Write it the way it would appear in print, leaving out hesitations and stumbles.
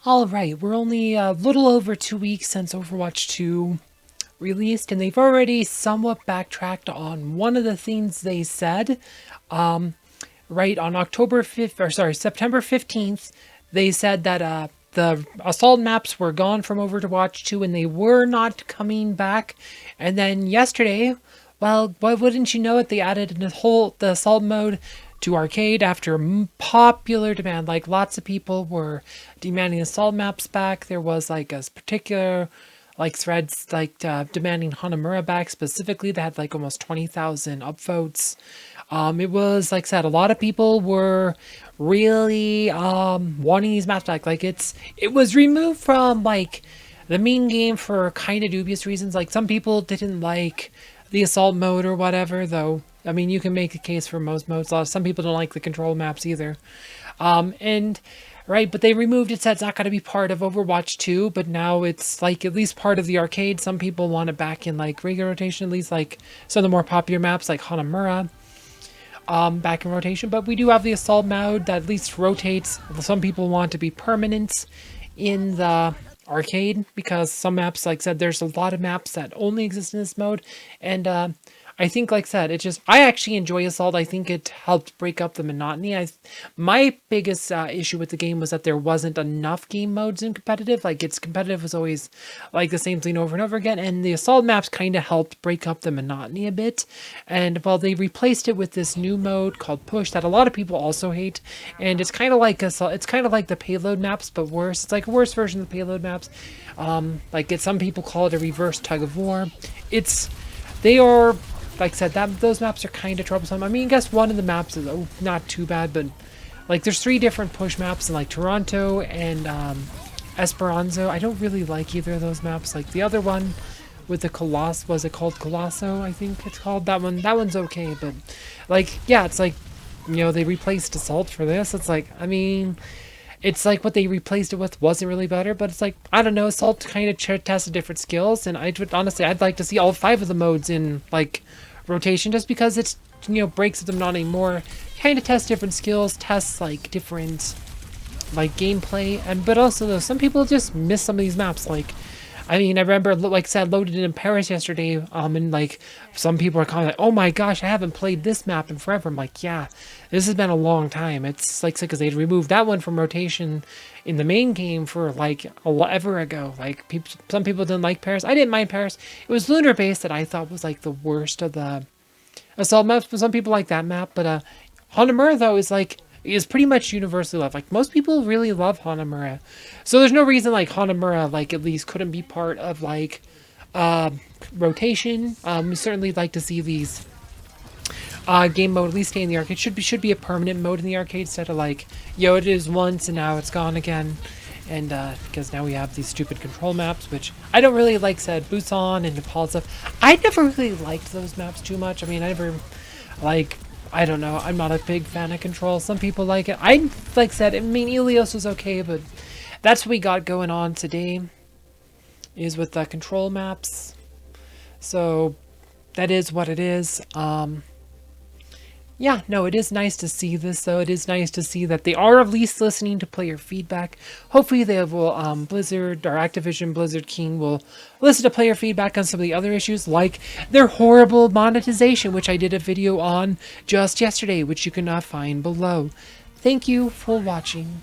Alright, we're only a little over 2 weeks since Overwatch 2 released, and they've already somewhat backtracked on one of the things they said. Right on September 15th, they said that the assault maps were gone from Overwatch 2 and they were not coming back. And then yesterday, well, why wouldn't you know it, they added the assault mode to arcade after popular demand. Like, lots of people were demanding assault maps back. There was like a particular threads demanding Hanamura back specifically that had like almost 20,000 upvotes. It was, like I said, a lot of people were really wanting these maps back. Like, it was removed from like the main game for kind of dubious reasons. Like, some people didn't like the assault mode or whatever, though. I mean, you can make a case for most modes. Some people don't like the control maps either. Right, but they removed it, said it's not going to be part of Overwatch 2, but now it's like at least part of the arcade. Some people want it back in like regular rotation, at least like some of the more popular maps like Hanamura back in rotation. But we do have the assault mode that at least rotates. Some people want to be permanent in the arcade because some maps, like I said, there's a lot of maps that only exist in this mode. And I think, like I said, I actually enjoy Assault. I think it helped break up the monotony. My biggest issue with the game was that there wasn't enough game modes in competitive. Like, its competitive was always like the same thing over and over again. And the Assault maps kind of helped break up the monotony a bit. And well, they replaced it with this new mode called Push that a lot of people also hate. And it's kind of like it's kind of like the payload maps, but worse. It's like a worse version of the payload maps. Some people call it a reverse tug of war. They are, like I said, those maps are kind of troublesome. I mean, I guess one of the maps is not too bad, but like there's 3 different push maps in like Toronto and Esperanza. I don't really like either of those maps. Like the other one with the was it called Colosso? I think it's called that one. That one's okay, but like, yeah, it's like, they replaced Assault for this. It's like, I mean, it's like what they replaced it with wasn't really better, but it's like, I don't know, Assault kind of tested different skills, and I'd like to see all 5 of the modes in like rotation, just because it's, breaks them not anymore, kind of test different skills, tests like different like gameplay, but also though some people just miss some of these maps. Like, I mean, I remember, like I said, loaded it in Paris yesterday, and like some people are kind of like, oh my gosh, I haven't played this map in forever. I'm like, yeah, this has been a long time. It's like, because they removed that one from rotation in the main game for like ever ago. Like, some people didn't like Paris. I didn't mind Paris. It was Lunar Base that I thought was like the worst of the assault maps, but some people like that map. But Hanamura though is pretty much universally loved. Like, most people really love Hanamura, so there's no reason like Hanamura like at least couldn't be part of like rotation. We certainly like to see these game mode at least stay in the arcade. Should be a permanent mode in the arcade instead of like, it is once and now it's gone again. And because now we have these stupid control maps, which I don't really like. Said Busan and Nepal and stuff. I never really liked those maps too much. I mean, I don't know. I'm not a big fan of Control. Some people like it. Ilios was okay, but that's what we got going on today, is with the Control maps. So that is what it is. Yeah, no, it is nice to see this, though. It is nice to see that they are at least listening to player feedback. Hopefully they will, Blizzard, or Activision Blizzard King will listen to player feedback on some of the other issues, like their horrible monetization, which I did a video on just yesterday, which you can find below. Thank you for watching.